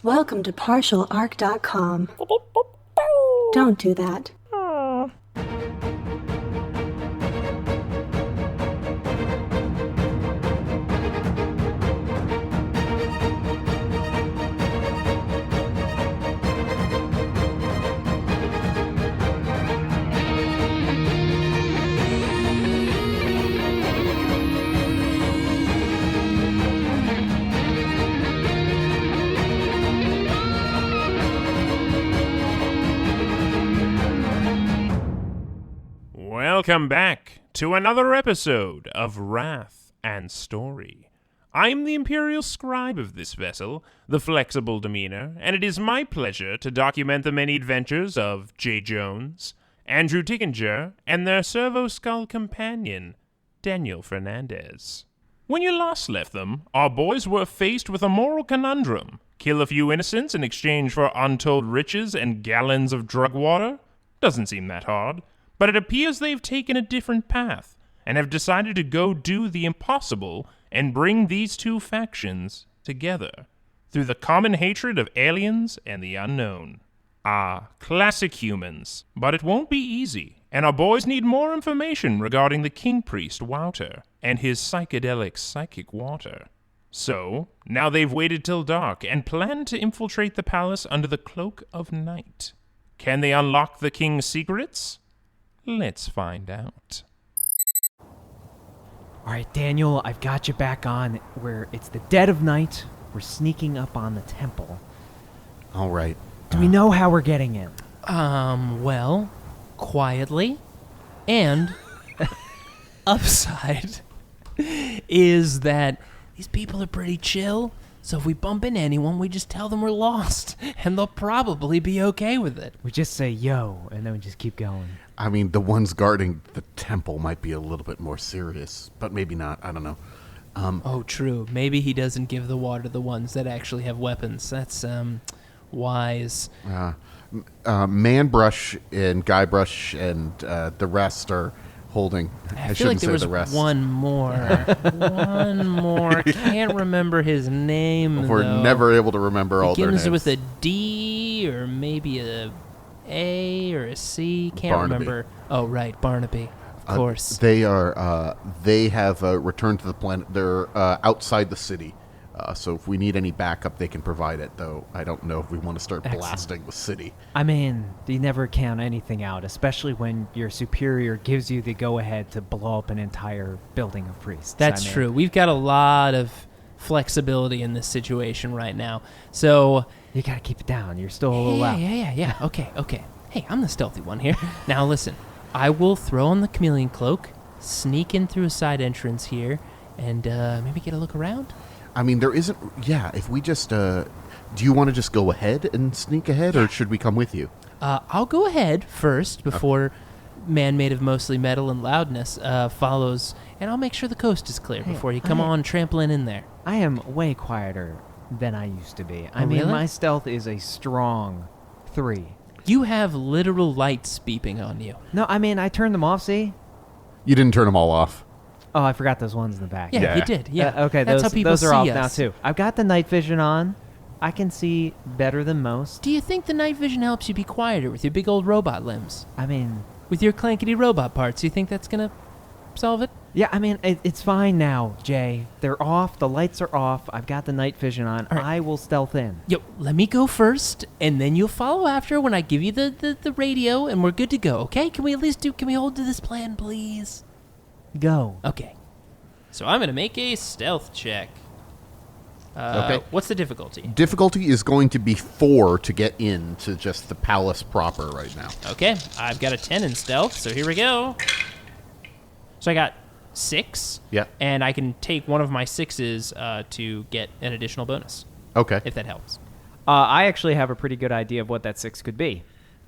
Welcome to partialarc.com. Don't do that. Welcome back to another episode of Wrath and Story. I am the Imperial Scribe of this vessel, the Flexible Demeanor, and it is my pleasure to document the many adventures of J. Jones, Andrew Tickinger, and their Servo Skull companion, Daniel Fernandez. When you last left them, our boys were faced with a moral conundrum. Kill a few innocents in exchange for untold riches and gallons of drug water? Doesn't seem that hard. But it appears they've taken a different path, and have decided to go do the impossible and bring these two factions together, through the common hatred of aliens and the unknown. Ah, classic humans. But it won't be easy, and our boys need more information regarding the King Priest Wouter, and his psychedelic psychic water. So, now they've waited till dark, and plan to infiltrate the palace under the cloak of night. Can they unlock the king's secrets? Let's find out. All right, Daniel, I've got you back on where it's the dead of night. We're sneaking up on the temple. All right. Do we know how we're getting in? Well, quietly. And upside is that these people are pretty chill. So if we bump into anyone, we just tell them we're lost, and they'll probably be okay with it. We just say, yo, and then we just keep going. I mean, the ones guarding the temple might be a little bit more serious, but maybe not. I don't know. Oh, true. Maybe he doesn't give the water to the ones that actually have weapons. That's, wise. Manbrush and Guybrush and the rest are holding. I feel like there was one more. One more. Can't remember his name, We're never able to remember all their names. Begins with a D or maybe a A or a C. Can't Barnaby. remember. Oh, right. Barnaby. Of course. They are. They have returned to the planet. They're outside the city. So if we need any backup, they can provide it, though I don't know if we want to start blasting the city. I mean, you never count anything out, especially when your superior gives you the go-ahead to blow up an entire building of priests. That's true. We've got a lot of flexibility in this situation right now. So you got to keep it down. You're still a little out. Yeah. Okay. Hey, I'm the stealthy one here. Now listen, I will throw on the chameleon cloak, sneak in through a side entrance here, and maybe get a look around. I mean, there isn't... Yeah, if we just... do you want to just go ahead and sneak ahead, or should we come with you? I'll go ahead first before man made of mostly metal and loudness follows, and I'll make sure the coast is clear before you come on trampling in there. I am way quieter than I used to be. I mean, really? my stealth is a strong 3. You have literal lights beeping on you. No, I mean, I turned them off, see? You didn't turn them all off. Oh, I forgot those ones in the back. Yeah, you did. Yeah. Okay, That's how people those are see off us. now, too. I've got the night vision on. I can see better than most. Do you think the night vision helps you be quieter with your big old robot limbs? I mean... With your clankety robot parts, you think that's going to solve it? Yeah, I mean, it's fine now, Jay. They're off. The lights are off. I've got the night vision on. All right. I will stealth in. Yo, let me go first, and then you'll follow after when I give you the radio, and we're good to go, okay? Can we hold to this plan, please? Go. Okay. So I'm going to make a stealth check. Okay. What's the difficulty? Difficulty is going to be 4 to get into just the palace proper right now. Okay, I've got a 10 in stealth, so here we go. So I got 6. Yeah. And I can take one of my 6s to get an additional bonus, Okay. if that helps. I actually have a pretty good idea of what that 6 could be.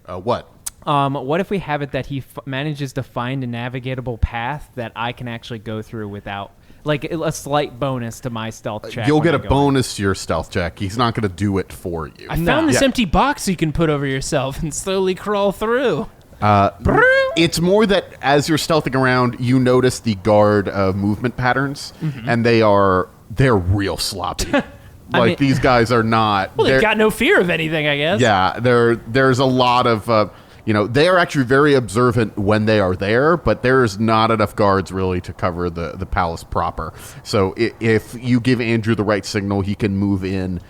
What? What if we have it that he manages to find a navigatable path that I can actually go through without, like, a slight bonus to my stealth check? You'll get a I go bonus to your stealth check. He's not going to do it for you. I found this empty box you can put over yourself and slowly crawl through. It's more that as you're stealthing around, you notice the guard movement patterns, and they're real sloppy. Like, these guys are not... Well, they've got no fear of anything, I guess. Yeah, there's a lot of... they are actually very observant when they are there, but there's not enough guards really to cover the palace proper. So if you give Andrew the right signal, he can move in.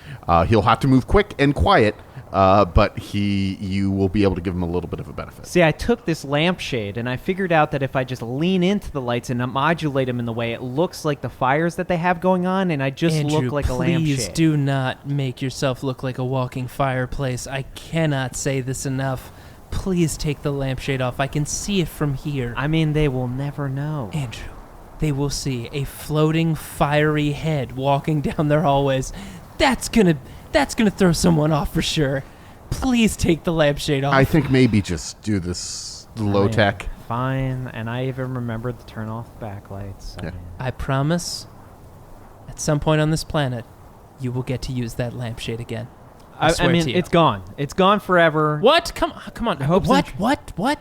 He'll have to move quick and quiet, but you will be able to give him a little bit of a benefit. See, I took this lampshade, and I figured out that if I just lean into the lights and modulate them in the way, it looks like the fires that they have going on, and I just Andrew, look like a lampshade. please do not make yourself look like a walking fireplace. I cannot say this enough. Please take the lampshade off. I can see it from here. I mean, they will never know. Andrew, they will see a floating fiery head walking down their hallways. That's gonna throw someone off for sure. Please take the lampshade off. I think maybe just do this low tech. Fine, and I even remembered to turn off backlights. Yeah. I promise, at some point on this planet, you will get to use that lampshade again. I mean, it's gone. It's gone forever. What? Come on. Hopes What? and- What?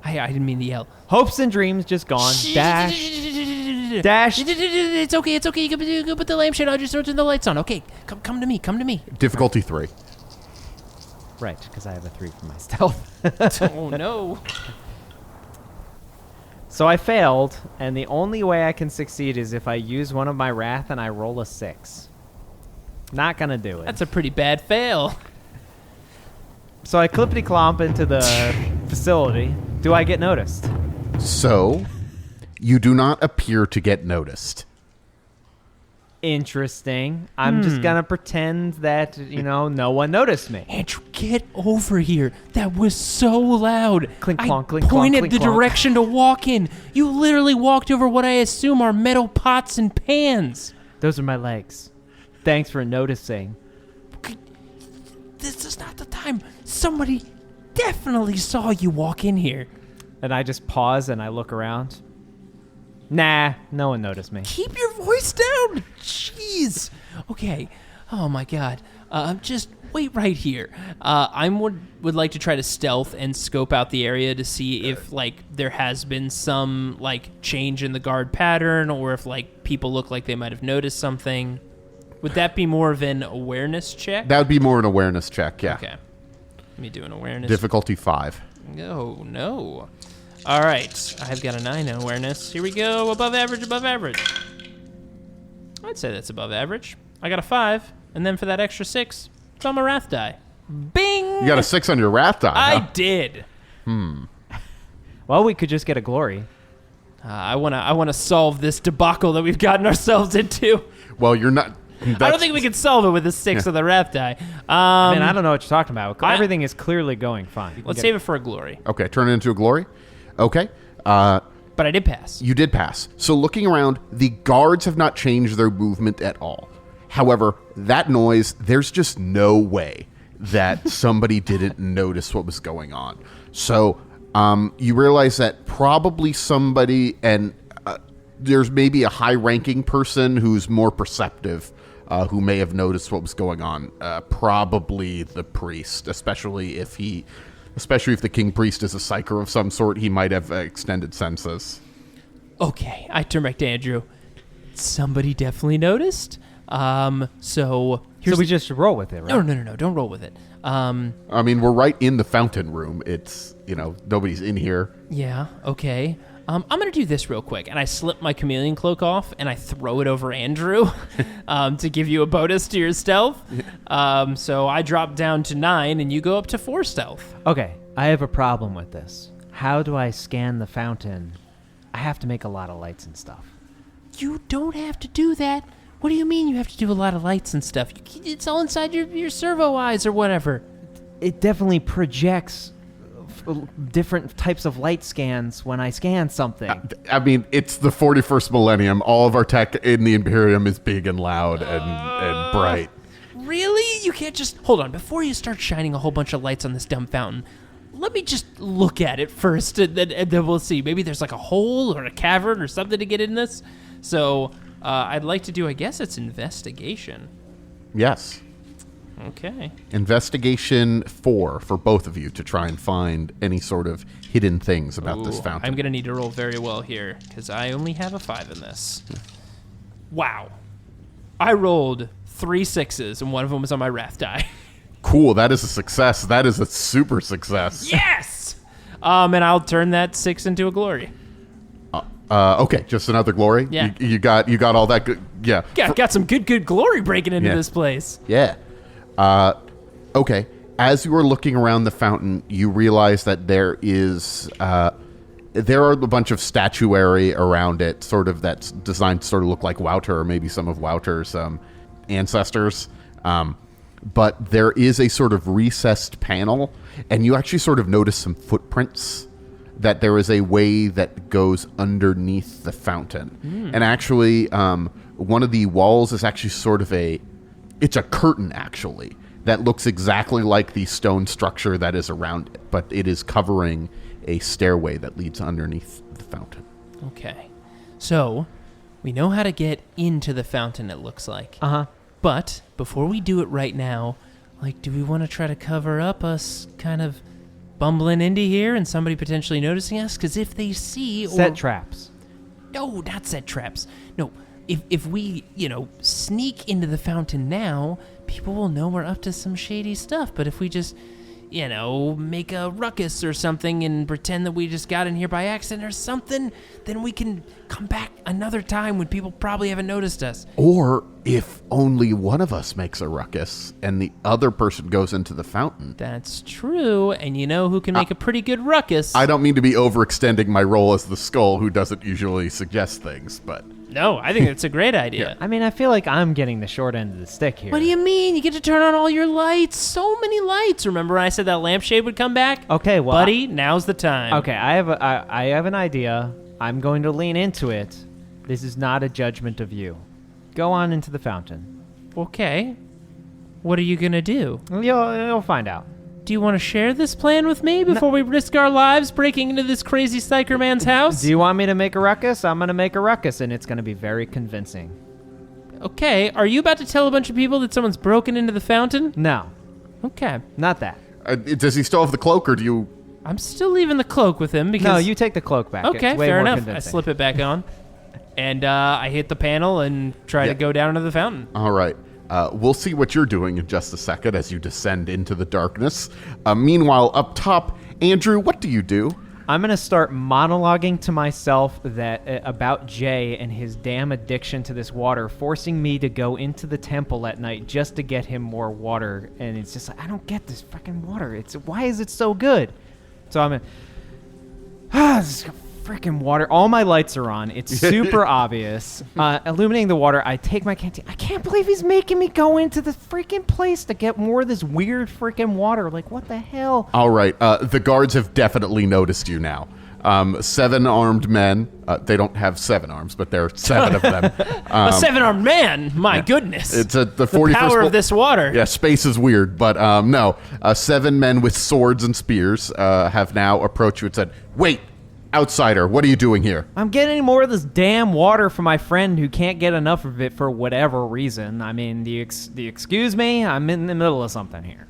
I didn't mean to yell. Hopes and dreams just gone. Dash. It's okay. You can put the lampshade on. Just turn the lights on. Okay, come to me. Difficulty 3. Right, because I have a 3 for my stealth. Oh no. So I failed, and the only way I can succeed is if I use one of my wrath and I roll a 6. Not gonna do it. That's a pretty bad fail. So I clippity-clomp into the facility. Do I get noticed? So, you do not appear to get noticed. Interesting. I'm just gonna pretend that, no one noticed me. Andrew, get over here. That was so loud. Clink, clonk, I clink, clonk, pointed clink, the clonk. direction to walk in. You literally walked over what I assume are metal pots and pans. Those are my legs. Thanks for noticing. This is not the time. Somebody definitely saw you walk in here. And I just pause and I look around. Nah, no one noticed me. Keep your voice down. Jeez. Okay. Oh my God. Just wait right here. I would like to try to stealth and scope out the area to see if there has been some change in the guard pattern, or if people look like they might have noticed something. Would that be more of an awareness check? That would be more an awareness check, yeah. Okay. Let me do an awareness. Difficulty 5. Oh, no. All right. I've got a 9 in awareness. Here we go. Above average. I'd say that's above average. I got a 5. And then for that extra 6, it's on my wrath die. Bing! You got a 6 on your wrath die, I huh? did. Well, we could just get a glory. I wanna solve this debacle that we've gotten ourselves into. Well, you're not... I don't think we can solve it with a 6 of the wrath die. I mean, I don't know what you're talking about. Everything is clearly going fine. Let's save it for a glory. Okay, turn it into a glory. Okay. But I did pass. You did pass. So looking around, the guards have not changed their movement at all. However, that noise, there's just no way that somebody didn't notice what was going on. So you realize that probably somebody, and there's maybe a high-ranking person who's more perceptive, who may have noticed what was going on. Probably the priest, especially if the king priest is a psyker of some sort. He might have extended senses. Okay, I turn back to Andrew. Somebody definitely noticed. So we just roll with it, right? No, don't roll with it. I mean, we're right in the fountain room. It's, nobody's in here. Yeah, okay. I'm going to do this real quick, and I slip my chameleon cloak off, and I throw it over Andrew to give you a bonus to your stealth. So I drop down to 9, and you go up to 4 stealth. Okay, I have a problem with this. How do I scan the fountain? I have to make a lot of lights and stuff. You don't have to do that. What do you mean you have to do a lot of lights and stuff? It's all inside your servo eyes or whatever. It definitely projects different types of light scans when I scan something. I mean, it's the 41st millennium. All of our tech in the Imperium is big and loud and bright. Really? You can't just... Hold on. Before you start shining a whole bunch of lights on this dumb fountain, let me just look at it first, and then we'll see. Maybe there's a hole or a cavern or something to get in this. So I'd like to do, I guess it's investigation. Yes. Okay. Investigation 4 for both of you to try and find any sort of hidden things about this fountain. I'm going to need to roll very well here because I only have a 5 in this. Wow. I rolled 3 6s, and one of them was on my wrath die. Cool. That is a success. That is a super success. Yes! And I'll turn that 6 into a glory. Okay, just another glory. Yeah. You got all that good. Yeah. Got some good glory breaking into Yeah. this place. Yeah. Okay. As you are looking around the fountain, you realize that there are a bunch of statuary around it, sort of that's designed to sort of look like Wouter or maybe some of Wouter's ancestors. But there is a sort of recessed panel, and you actually sort of notice some footprints, that there is a way that goes underneath the fountain. And actually, one of the walls is actually sort of it's a curtain, actually, that looks exactly like the stone structure that is around it, but it is covering a stairway that leads underneath the fountain. Okay. So, we know how to get into the fountain, it looks like. Uh-huh. But, before we do it right now, do we want to try to cover up us kind of bumbling into here and somebody potentially noticing us? Because if they see... Set traps. No, not set traps. No, if we, sneak into the fountain now, people will know we're up to some shady stuff. But if we just, make a ruckus or something and pretend that we just got in here by accident or something, then we can come back another time when people probably haven't noticed us. Or if only one of us makes a ruckus and the other person goes into the fountain. That's true, and you know who can make a pretty good ruckus? I don't mean to be overextending my role as the skull who doesn't usually suggest things, but... No, I think that's a great idea. I mean, I feel like I'm getting the short end of the stick here. What do you mean? You get to turn on all your lights. So many lights. Remember when I said that lampshade would come back? Okay, well... Buddy, now's the time. Okay, I have an idea. I'm going to lean into it. This is not a judgment of you. Go on into the fountain. Okay. What are you going to do? You'll find out. Do you want to share this plan with me before we risk our lives breaking into this crazy psyker man's house? Do you want me to make a ruckus? I'm going to make a ruckus, and it's going to be very convincing. Okay, are you about to tell a bunch of people that someone's broken into the fountain? No, Okay. not that. Does he still have the cloak, or do you... I'm still leaving the cloak with him because... No, you take the cloak back. Okay, It's way fair more enough. convincing. I slip it back on. And I hit the panel and try to go down into the fountain. All right. We'll see what you're doing in just a second as you descend into the darkness. Meanwhile, up top, Andrew, what do you do? I'm going to start monologuing to myself that about Jay and his damn addiction to this water, forcing me to go into the temple at night just to get him more water. And it's just like, I don't get this fucking water. Why is it so good? So I'm this is freaking water. All my lights are on. It's super obvious. Illuminating the water, I take my canteen. I can't believe he's making me go into this freaking place to get more of this weird freaking water. Like, what the hell? All right. The guards have definitely noticed you now. 7 armed men. They don't have 7 arms, but there are 7 of them. A 7-armed man? My goodness. It's the 41st... The power of this water. Yeah, space is weird, but no. 7 men with swords and spears have now approached you and said, "Wait, outsider, what are you doing here?" I'm getting more of this damn water for my friend who can't get enough of it for whatever reason. I mean, do you excuse me? I'm in the middle of something here.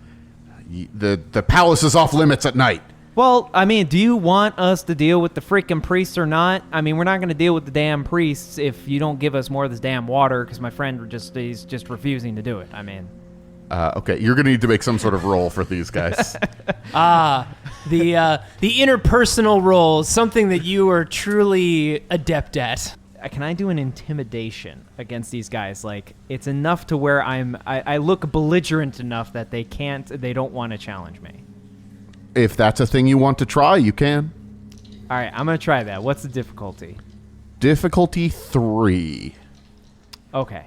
The palace is off limits at night. Well, I mean, do you want us to deal with the freaking priests or not? I mean, we're not going to deal with the damn priests if you don't give us more of this damn water, because my friend he's just refusing to do it. I mean... Okay, you're going to need to make some sort of roll for these guys. The interpersonal role, something that you are truly adept at. Can I do an intimidation against these guys? Like, it's enough to where I look belligerent enough that they don't want to challenge me. If that's a thing you want to try, you can. All right, I'm going to try that. What's the difficulty? Difficulty 3. Okay.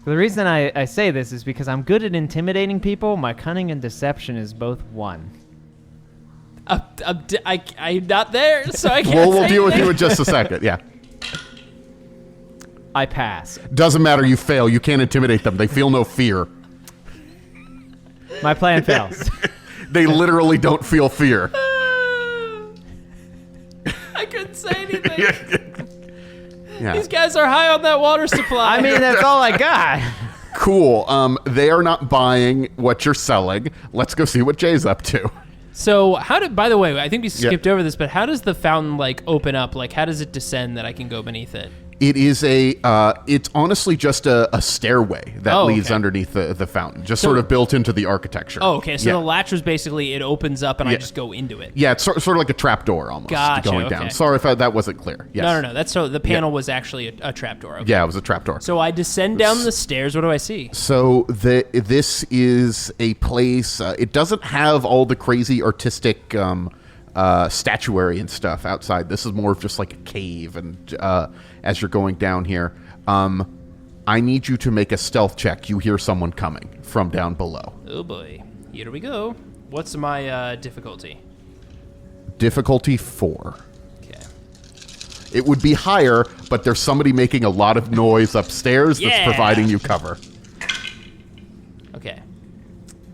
The reason I say this is because I'm good at intimidating people. My cunning and deception is both 1. I'm not there, so I can't Well, we'll say deal with anything. you in just a second, yeah. I pass. Doesn't matter, you fail. You can't intimidate them. They feel no fear. My plan fails. They literally don't feel fear. I couldn't say anything. Yeah. These guys are high on that water supply. I mean, that's all I got. Cool. They are not buying what you're selling. Let's go see what Jay's up to. So by the way, I think we skipped over this, but how does the fountain open up? Like, how does it descend that I can go beneath it? It is it's honestly just a stairway that leads underneath the fountain, just sort of built into the architecture. Oh, okay. So the latch was basically, it opens up and I just go into it. Yeah, it's sort of like a trapdoor almost going down. Sorry if that wasn't clear. Yes. No. That's so the panel was actually a trapdoor. Okay. Yeah, it was a trapdoor. So I descend down the stairs. What do I see? So this is a place. It doesn't have all the crazy artistic statuary and stuff outside. This is more of just like a cave. And as you're going down here, I need you to make a stealth check. You hear someone coming from down below. Oh boy, here we go. What's my difficulty? Difficulty 4. Okay. It would be higher, but there's somebody making a lot of noise upstairs that's providing you cover. Okay.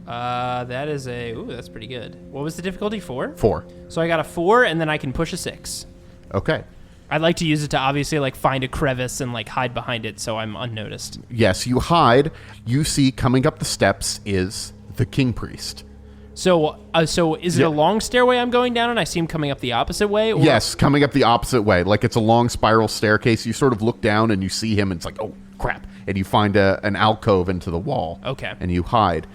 That is that's pretty good. What was the difficulty? 4? 4. So I got a 4, and then I can push a 6. Okay. I'd like to use it to obviously like find a crevice and like hide behind it so I'm unnoticed. Yes, you hide. You see coming up the steps is the king priest. So is it a long stairway I'm going down, and I see him coming up the opposite way? Or? Yes, coming up the opposite way. Like it's a long spiral staircase. You sort of look down and you see him, and it's like, oh, crap. And you find an alcove into the wall. Okay. And you hide.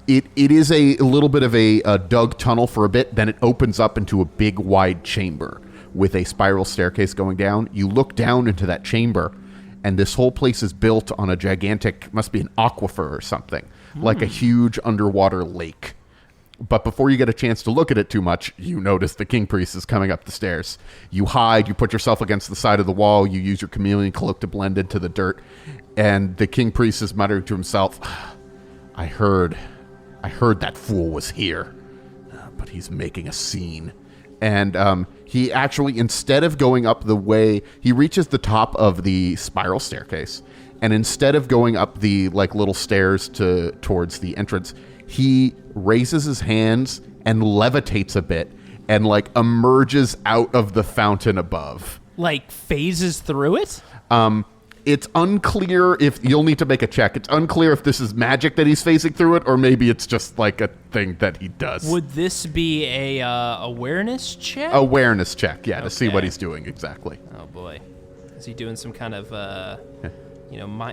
It is a little bit of a dug tunnel for a bit. Then it opens up into a big, wide chamber with a spiral staircase going down. You look down into that chamber, and this whole place is built on a gigantic, must be an aquifer or something, like a huge underwater lake. But before you get a chance to look at it too much, you notice the king priest is coming up the stairs. You hide, you put yourself against the side of the wall, you use your chameleon cloak to blend into the dirt, and the king priest is muttering to himself, I heard that fool was here, but he's making a scene. And he actually, instead of going up the way, he reaches the top of the spiral staircase, and instead of going up the like little stairs towards the entrance, he raises his hands and levitates a bit and like emerges out of the fountain above. Like phases through it? It's unclear if you'll need to make a check. It's unclear if this is magic that he's phasing through it, or maybe it's just like a thing that he does. Would this be a awareness check? Awareness check, yeah, to see what he's doing exactly. Oh boy, is he doing some kind of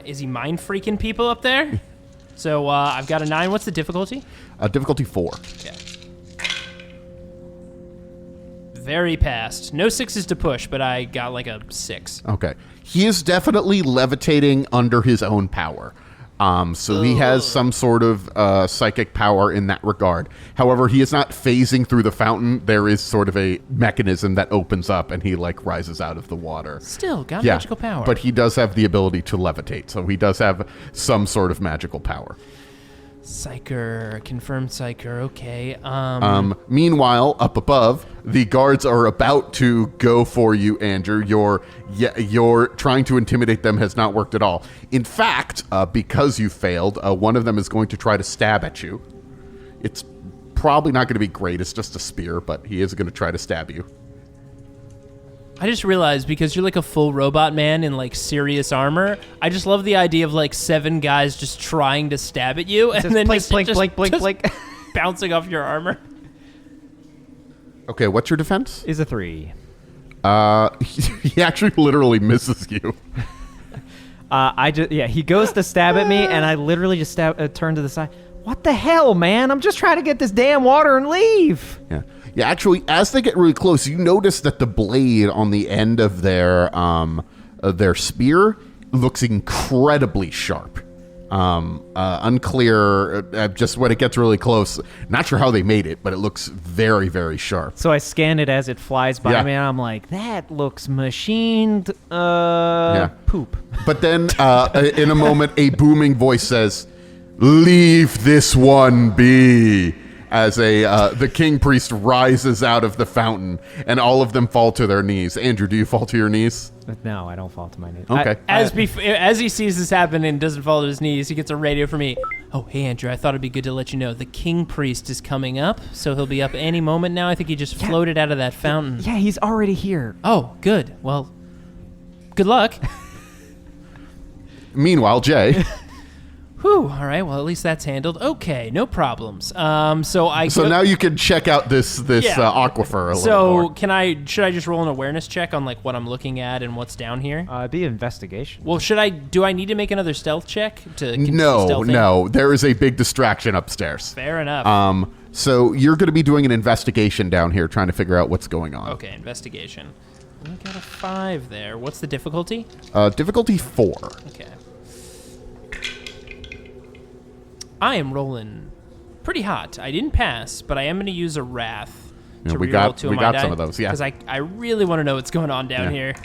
is he mind freaking people up there? So I've got a 9. What's the difficulty? Difficulty 4. Okay. Very passed. No 6s to push, but I got like a 6. Okay. He is definitely levitating under his own power. So he has some sort of psychic power in that regard. However, he is not phasing through the fountain. There is sort of a mechanism that opens up and he like rises out of the water. Still got magical power. But he does have the ability to levitate. So he does have some sort of magical power. Psyker, confirmed psyker, okay. Meanwhile, up above, the guards are about to go for you, Andrew. Your trying to intimidate them has not worked at all. In fact, because you failed, one of them is going to try to stab at you. It's probably not going to be great. It's just a spear, but he is going to try to stab you. I just realized, because you're like a full robot man in like serious armor, I just love the idea of like 7 guys just trying to stab at you and then blink, bouncing off your armor. Okay, what's your defense? Is a 3. He actually literally misses you. He goes to stab at me, and I literally just turn to the side. What the hell, man? I'm just trying to get this damn water and leave. Yeah, actually, as they get really close, you notice that the blade on the end of their spear looks incredibly sharp. Unclear, just when it gets really close. Not sure how they made it, but it looks very, very sharp. So I scan it as it flies by me, and I'm like, that looks machined poop. But then, in a moment, a booming voice says, "Leave this one be." As the king priest rises out of the fountain, and all of them fall to their knees. Andrew, do you fall to your knees? No, I don't fall to my knees. Okay. As he sees this happen and doesn't fall to his knees, he gets a radio for me. Oh, hey, Andrew, I thought it'd be good to let you know the king priest is coming up, so he'll be up any moment now. I think he just floated out of that fountain. Yeah, he's already here. Oh, good. Well, good luck. Meanwhile, Jay... Whew, all right, well, at least that's handled. Okay, no problems. So now you can check out this aquifer a little more. Should I just roll an awareness check on, like, what I'm looking at and what's down here? It'd be investigation. Well, do I need to make another stealth check to continue stealthing? No. There is a big distraction upstairs. Fair enough. So you're going to be doing an investigation down here, trying to figure out what's going on. Okay, investigation. We got a 5 there. What's the difficulty? Difficulty 4. Okay. I am rolling pretty hot. I didn't pass, but I am going to use a wrath to reroll 2 of my die. We got some of those, yeah. Because I really want to know what's going on down here.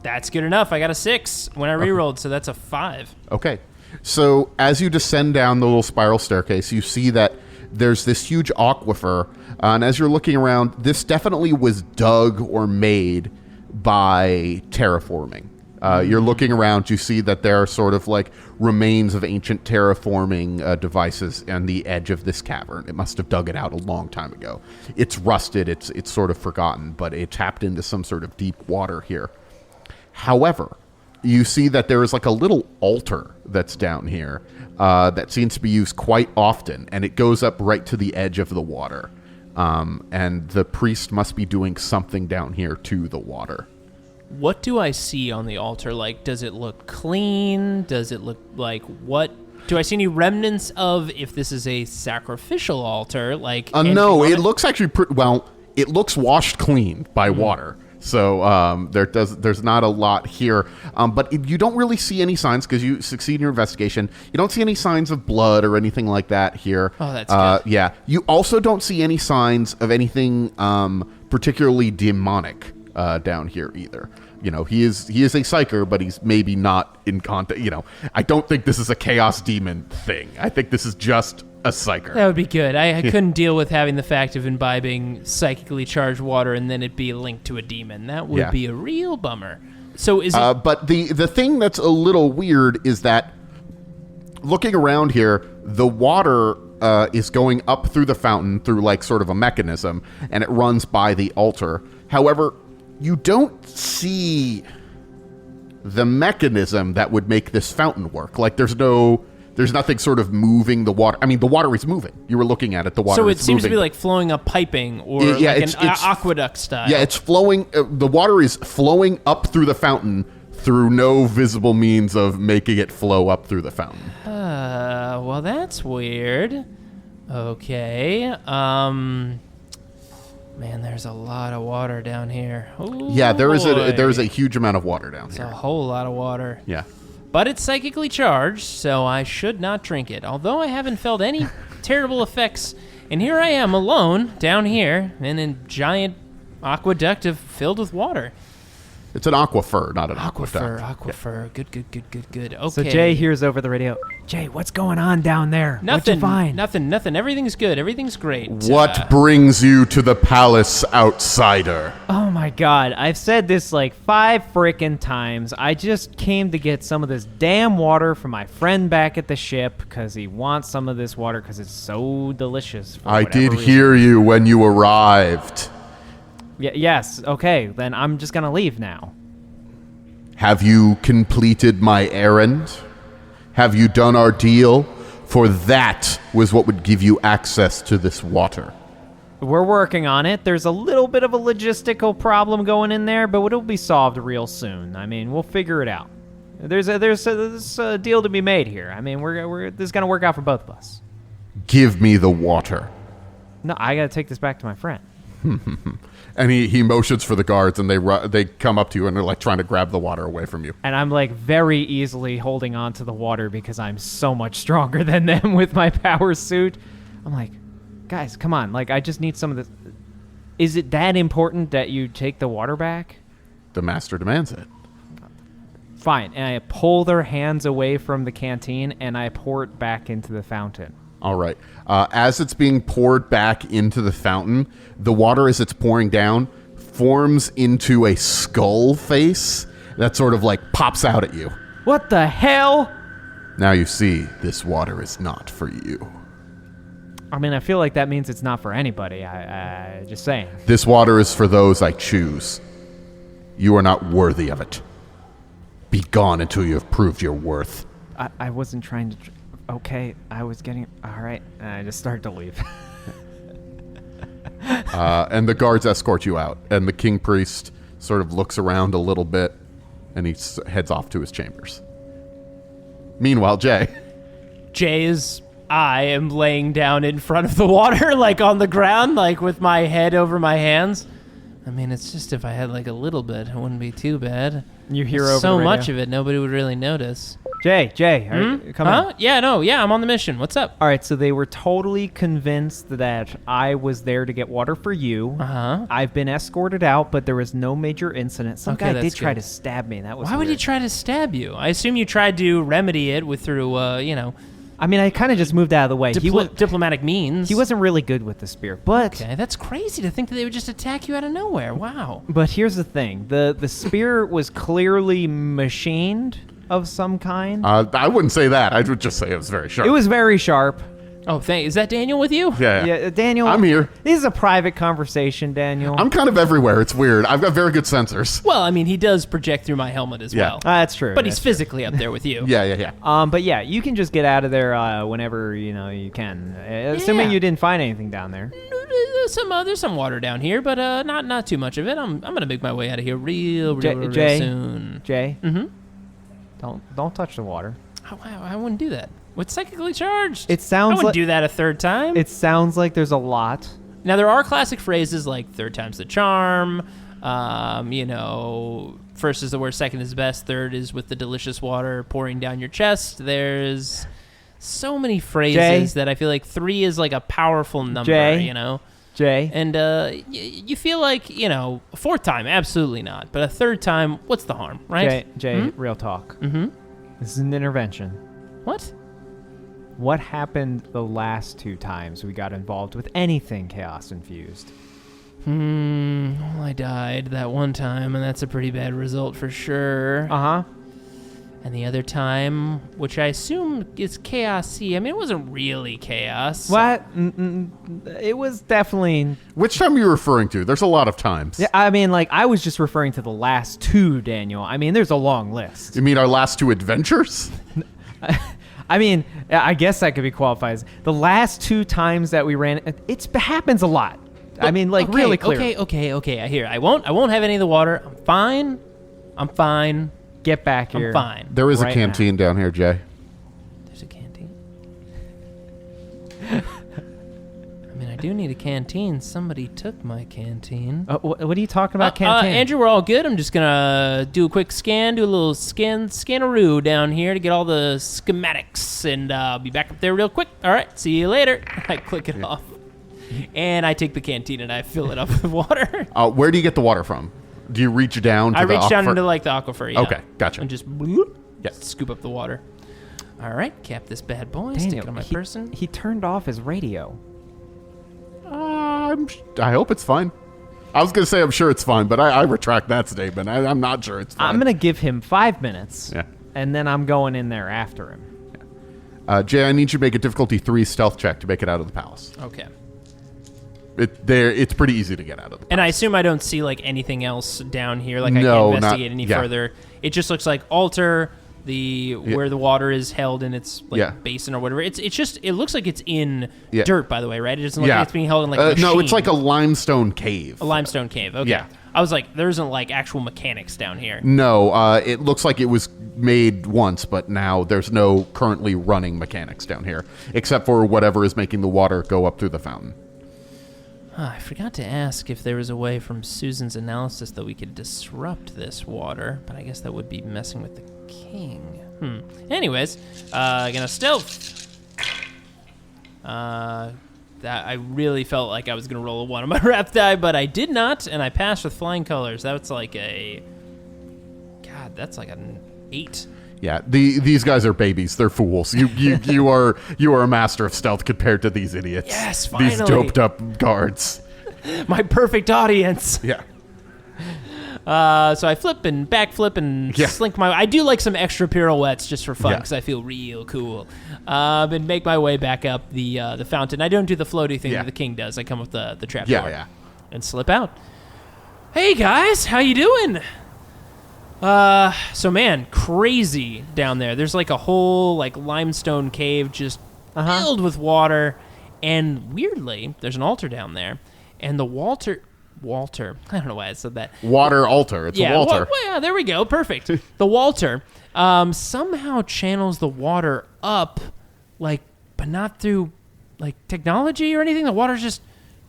That's good enough. I got a 6 when I rerolled, so that's a 5. Okay. So as you descend down the little spiral staircase, you see that there's this huge aquifer, and as you're looking around, this definitely was dug or made by terraforming. You're looking around, you see that there are sort of like remains of ancient terraforming devices on the edge of this cavern. It must have dug it out a long time ago. It's rusted, it's sort of forgotten, but it tapped into some sort of deep water here. However, you see that there is like a little altar that's down here that seems to be used quite often, and it goes up right to the edge of the water. And the priest must be doing something down here to the water. What do I see on the altar? Like, does it look clean? Does it look like what? Do I see any remnants of, if this is a sacrificial altar? Like, no, it looks actually pretty well. It looks washed clean by water. So there's not a lot here, but you don't really see any signs because you succeed in your investigation. You don't see any signs of blood or anything like that here. Oh, that's good. Yeah. You also don't see any signs of anything particularly demonic down here either. You know, he is a psyker, but he's maybe not in contact. You know, I don't think this is a chaos demon thing. I think this is just a psyker. That would be good. I couldn't deal with having the fact of imbibing psychically charged water and then it be linked to a demon. That would be a real bummer. So is it... But the thing that's a little weird is that looking around here, the water is going up through the fountain through like sort of a mechanism, and it runs by the altar. However, you don't see the mechanism that would make this fountain work. Like there's nothing sort of moving the water. I mean, the water is moving. You were looking at it. The water is moving. So it seems to be like flowing up piping or it's aqueduct style. Yeah, it's flowing. The water is flowing up through the fountain through no visible means of making it flow up through the fountain. Well, that's weird. Okay. Man, there's a lot of water down here. Ooh, yeah, there is a huge amount of water down here. It's a whole lot of water. Yeah. But it's psychically charged, so I should not drink it. Although I haven't felt any terrible effects. And here I am alone down here in a giant aqueduct filled with water. It's an aquifer, not an aqueduct. Aquifer. Yeah. Good. Okay. So Jay hears over the radio, Jay, what's going on down there? What'd you find? Nothing. Everything's good. Everything's great. What brings you to the palace, outsider? Oh my god, I've said this like 5 frickin' times. I just came to get some of this damn water from my friend back at the ship because he wants some of this water because it's so delicious. I did hear you when you arrived. Yes, okay, then I'm just gonna leave now. Have you completed my errand? Have you done our deal? For that was what would give you access to this water. We're working on it. There's a little bit of a logistical problem going in there, but it'll be solved real soon. I mean, we'll figure it out. There's a deal to be made here. I mean, this is gonna work out for both of us. Give me the water. No, I gotta take this back to my friend. And he motions for the guards, and they come up to you, and they're like trying to grab the water away from you. And I'm like very easily holding on to the water because I'm so much stronger than them with my power suit. I'm like, guys, come on. Like, I just need some of this. Is it that important that you take the water back? The master demands it. Fine. And I pull their hands away from the canteen, and I pour it back into the fountain. All right. As it's being poured back into the fountain, the water, as it's pouring down, forms into a skull face that sort of like pops out at you. What the hell? Now you see, this water is not for you. I mean, I feel like that means it's not for anybody. I just saying. This water is for those I choose. You are not worthy of it. Be gone until you have proved your worth. I wasn't trying to... Okay, I was getting... All right. And I just started to leave. And the guards escort you out. And the king priest sort of looks around a little bit, and he heads off to his chambers. Meanwhile, Jay. I am laying down in front of the water, like on the ground, like with my head over my hands. I mean, it's just if I had like a little bit, it wouldn't be too bad. You hear There's over so the much radio. of it, nobody would really notice. Jay, come on. Yeah, I'm on the mission. What's up? All right, so they were totally convinced that I was there to get water for you. Uh-huh. I've been escorted out, but there was no major incident. Some Okay, guy that's did try good. to stab me. That was Why would he weird. try to stab you? I assume you tried to remedy it through, I mean, I kind of just moved out of the way. diplomatic means. He wasn't really good with the spear, but Okay, that's crazy to think that they would just attack you out of nowhere. Wow. but here's the thing: the spear was clearly machined of some kind. I wouldn't say that. I would just say it was very sharp. It was very sharp. Oh, is that Daniel with you? Yeah. Yeah, Daniel. I'm here. This is a private conversation, Daniel. I'm kind of everywhere. It's weird. I've got very good sensors. Well, I mean, he does project through my helmet as Yeah. well. That's true. But he's that's physically up there with you. Yeah. But yeah, you can just get out of there whenever you can, assuming Yeah. you didn't find anything down there. There's some water down here, but not too much of it. I'm gonna make my way out of here real Jay, soon. Jay, Mm-hmm. don't touch the water. I wouldn't do that. It's psychically charged. It sounds I wouldn't like do that a third time. it sounds like there's a lot. Now there are classic phrases like third time's the charm. First is the worst, second is the best, third is with the delicious water pouring down your chest. There's so many phrases that I feel like 3 is like a powerful number. Jay. Jay, And you feel like, a fourth time, absolutely not. But a third time, what's the harm, right? Jay, real talk. Mm-hmm. This is an intervention. What? What happened the last 2 times we got involved with anything chaos infused? Well, I died that one time, and that's a pretty bad result for sure. Uh-huh. And the other time, which I assume is chaos-y. I mean, it wasn't really chaos. What? It was definitely... Which time are you referring to? There's a lot of times. Yeah, I mean, like, I was just referring to the last 2, Daniel. I mean, there's a long list. You mean our last 2 adventures? I mean, I guess that could be qualified as the last 2 times that we ran. It happens a lot. I mean, like, Okay, really clear. Okay. I hear. I won't have any of the water. I'm fine. Get back here. I'm fine. There is Right a canteen down here, Jay. There's a canteen. I mean, I do need a canteen. Somebody took my canteen. What are you talking about, canteen? Andrew, we're all good. I'm just gonna do a quick scan, do a little scanaroo down here to get all the schematics, and I'll be back up there real quick. All right, see you later. I click it off, and I take the canteen and I fill it up with water. Where do you get the water from? Do you reach down to I the reach down aquifer? into like the aquifer. Yeah. Okay, gotcha. And just bloop, Yeah. scoop up the water. All right, cap this bad boy. Stick it on my person. He turned off his radio. I hope it's fine. I was going to say I'm sure it's fine, but I retract that statement. I'm not sure it's fine. I'm going to give him 5 minutes. Yeah. And then I'm going in there after him. Jay, I need you to make a difficulty 3 stealth check to make it out of the palace. Okay. It's pretty easy to get out of the palace. And I assume I don't see like anything else down here. Like I No, can't investigate not- any yeah. further. It just looks like altar, where the water is held in its like Yeah. basin or whatever. It looks like it's in Yeah. dirt, by the way, right? It doesn't look like it's being held in like a no, it's machine. like a limestone cave. A limestone cave. Okay. Yeah. I was like, there isn't like actual mechanics down here. No, it looks like it was made once, but now there's no currently running mechanics down here, except for whatever is making the water go up through the fountain. I forgot to ask if there was a way from Susan's analysis that we could disrupt this water, but I guess that would be messing with the king. Anyways, gonna stealth. That I really felt like I was gonna roll a 1 on my wrath die, but I did not, and I passed with flying colors. That's like that's like an 8. Yeah, these guys are babies. They're fools. You are a master of stealth compared to these idiots. Yes, These finally. doped up guards. My perfect audience. Yeah. So I flip and backflip and Yeah. slink my. I do like some extra pirouettes just for fun Yeah. because I feel real cool. And make my way back up the fountain. I don't do the floaty thing Yeah. that the king does. I come with the trap Yeah, door yeah. and slip out. Hey guys, how you doing? So man, crazy down there. There's like a whole like limestone cave just filled with water, and weirdly, there's an altar down there, and the Walter. I don't know why I said that. Water altar. It's a Walter. Yeah, there we go. Perfect. The Walter somehow channels the water up, like, but not through like technology or anything. The water's just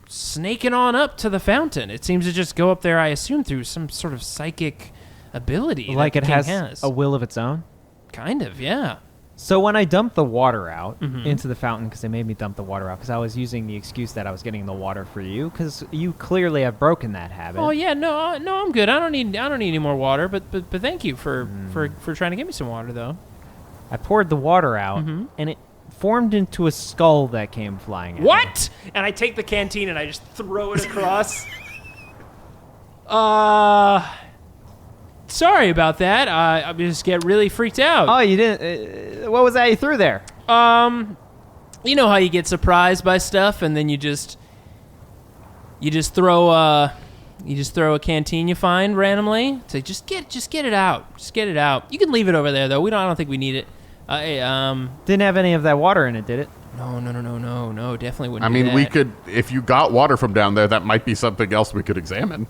snaking on up to the fountain. It seems to just go up there, I assume, through some sort of psychic ability. Like that it the king has a will of its own? Kind of, yeah. So when I dumped the water out into the fountain, because they made me dump the water out, because I was using the excuse that I was getting the water for you, because you clearly have broken that habit. Oh yeah, no, I'm good. I don't need any more water. But thank you for trying to give me some water though. I poured the water out, and it formed into a skull that came flying out. What? And I take the canteen and I just throw it across. Sorry about that. I just get really freaked out. Oh, you didn't? What was that you threw there? You know how you get surprised by stuff, and then you just throw a canteen you find randomly. Say, just get it out. Just get it out. You can leave it over there though. I don't think we need it. Didn't have any of that water in it, did it? No. Definitely wouldn't. I do mean, that. we could, if you got water from down there, that might be something else we could examine.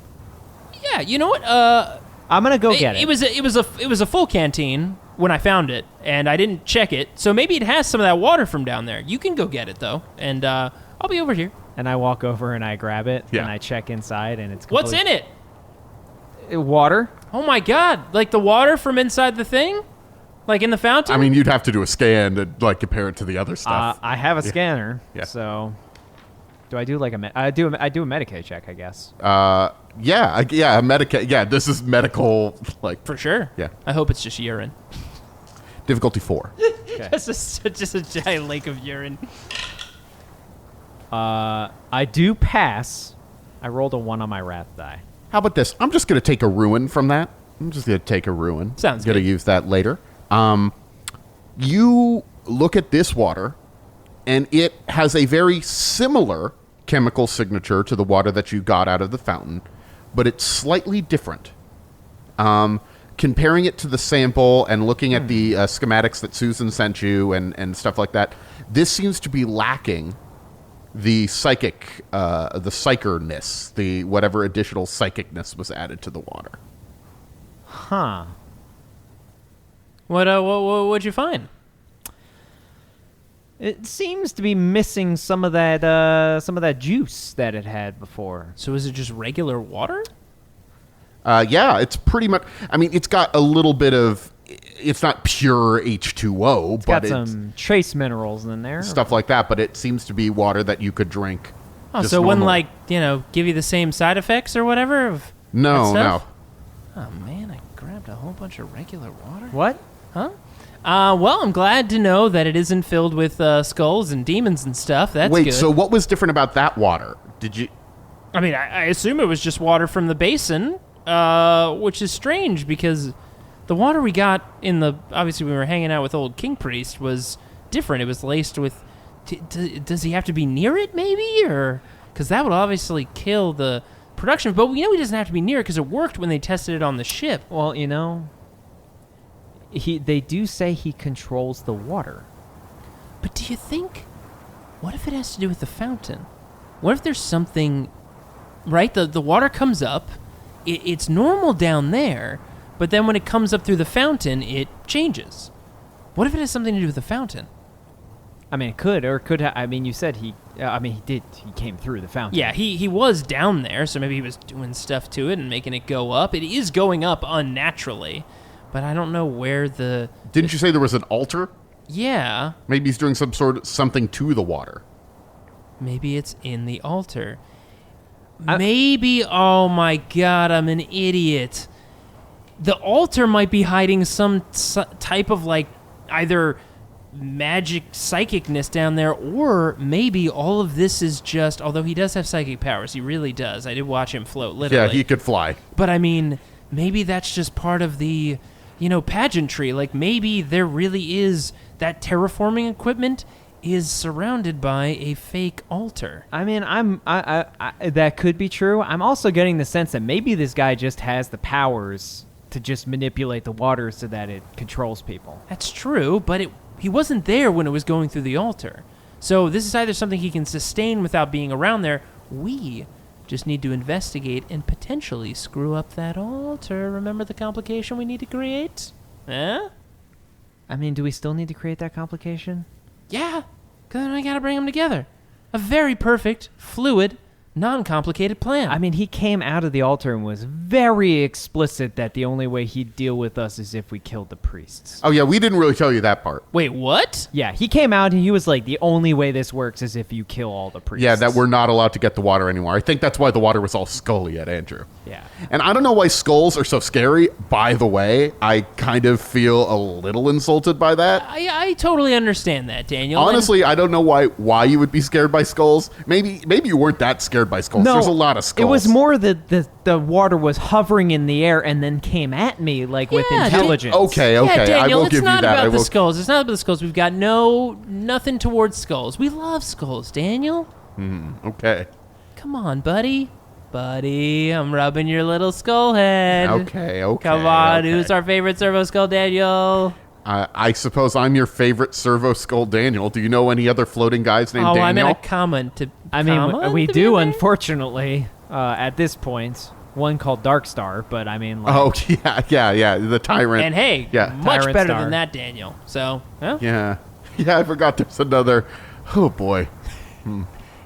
Yeah, you know what? I'm gonna go get it. It was a full canteen when I found it, and I didn't check it. So maybe it has some of that water from down there. You can go get it though, and I'll be over here. And I walk over and I grab it, Yeah. and I check inside, and it's What's in it? Water. Oh my god! Like the water from inside the thing, like in the fountain. I mean, you'd have to do a scan to like compare it to the other stuff. I have a scanner, Yeah. so do I do like I do a Medicaid check, I guess. Yeah, yeah. This is medical, like for sure. Yeah. I hope it's just urine. difficulty 4. That's just a giant lake of urine. I do pass. I rolled a 1 on my wrath die. How about this? I'm just going to take a ruin from that. I'm just going to take a ruin. Sounds Going to good. use that later. You look at this water, and it has a very similar chemical signature to the water that you got out of the fountain, but it's slightly different. Comparing it to the sample and looking at the schematics that Susan sent you and stuff like that, this seems to be lacking the psychic, the psycherness, the whatever additional psychicness was added to the water. Huh. What'd you find? It seems to be missing some of that juice that it had before. So is it just regular water? Yeah, it's pretty much. I mean, it's got a little bit of. It's not pure H2O, It's but got some trace minerals in there. it's stuff like that. But it seems to be water that you could drink. Oh, just so it wouldn't normally. give you the same side effects or whatever of that No, stuff? no. Oh man, I grabbed a whole bunch of regular water. What? Huh? Well, I'm glad to know that it isn't filled with skulls and demons and stuff. That's Wait, good. so what was different about that water? Did you? I mean, I assume it was just water from the basin, which is strange because the water we got obviously we were hanging out with old King Priest was different. It was laced with. Does he have to be near it, maybe, or because that would obviously kill the production? But we know he doesn't have to be near it because it worked when they tested it on the ship. Well, they do say he controls the water. But do you think? What if it has to do with the fountain? What if there's something? Right, the water comes up. It's normal down there, but then when it comes up through the fountain, it changes. What if it has something to do with the fountain? I mean, it could, or could. I mean, you said he. I mean, he did. He came through the fountain. Yeah, he was down there, so maybe he was doing stuff to it and making it go up. It is going up unnaturally, but I don't know where the. Didn't you say there was an altar? Yeah, Maybe he's doing something to the water. maybe it's in the altar. Maybe. Oh my God, I'm an idiot. The altar might be hiding some type of either magic psychicness down there, or maybe all of this is just. Although he does have psychic powers, he really does. I did watch him float, literally. Yeah, he could fly. But I mean, maybe that's just part of the, pageantry. Like maybe there really is that terraforming equipment is surrounded by a fake altar. I mean, I that could be true. I'm also getting the sense that maybe this guy just has the powers to just manipulate the water so that it controls people. That's true, but he wasn't there when it was going through the altar. So this is either something he can sustain without being around there. We just need to investigate and potentially screw up that altar. Remember the complication we need to create? Huh? I mean, do we still need to create that complication? Yeah, because then I gotta bring them together. A very perfect, fluid, non-complicated plan. I mean, he came out of the altar and was very explicit that the only way he'd deal with us is if we killed the priests. Oh, yeah, we didn't really tell you that part. Wait, what? Yeah, he came out and he was like, the only way this works is if you kill all the priests. Yeah, that we're not allowed to get the water anymore. I think that's why the water was all scully at Andrew. Yeah. And I don't know why skulls are so scary. By the way, I kind of feel a little insulted by that. I totally understand that, Daniel. Honestly, I don't know why you would be scared by skulls. Maybe you weren't that scared by skulls. There's a lot of skulls. It was more that the water was hovering in the air and then came at me like with intelligence. Okay, Yeah, Daniel, I will give it's not you that. about the skulls. It's not about the skulls. We've got nothing towards skulls. We love skulls, Daniel. Okay. Come on, buddy. Buddy, I'm rubbing your little skull head. Okay. Come on, okay. who's our favorite Servo skull, Daniel? I suppose I'm your favorite Servo skull, Daniel. Do you know any other floating guys named Daniel? I meant a comment to. I mean, comma we to do, be in there? unfortunately, at this point. One called Darkstar, but I mean, like... Oh, yeah, the tyrant. And hey, Yeah. much Tyrant better Star. than that, Daniel. So, huh? Yeah, I forgot there's another. Oh, boy.